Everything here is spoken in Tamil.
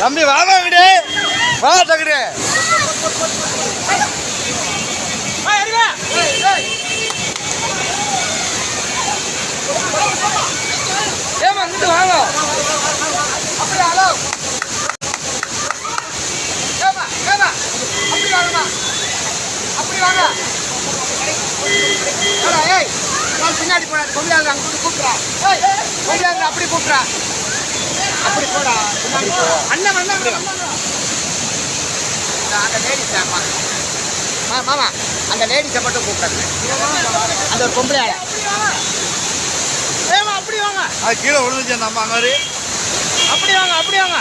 தம்பி வாங்க விடு வா டக்குடு ஏமா இங்கிட்டு வாங்க அப்படி ஹலோ ஏமா ஏமா அப்படி வாங்கம்மா அப்படி வாங்க ஏய் நான் பின்னாடி போடா கொள்ளையாங்க அங்கிட்டு கூப்பிட்றா ஏய் கொள்ளையாங்க அப்படி கூப்பிட்றா அப்படி போடா அண்ணன் அண்ணன் அந்த லேடிஸ் மாமா அந்த லேடிஸை மட்டும் கூப்பிட்றாங்க அந்த ஒரு பொம்பளை ஆளை ஏமா அப்படி வாங்க அது கீழே விழுந்துச்சு நம்ம அங்கே அப்படி வாங்க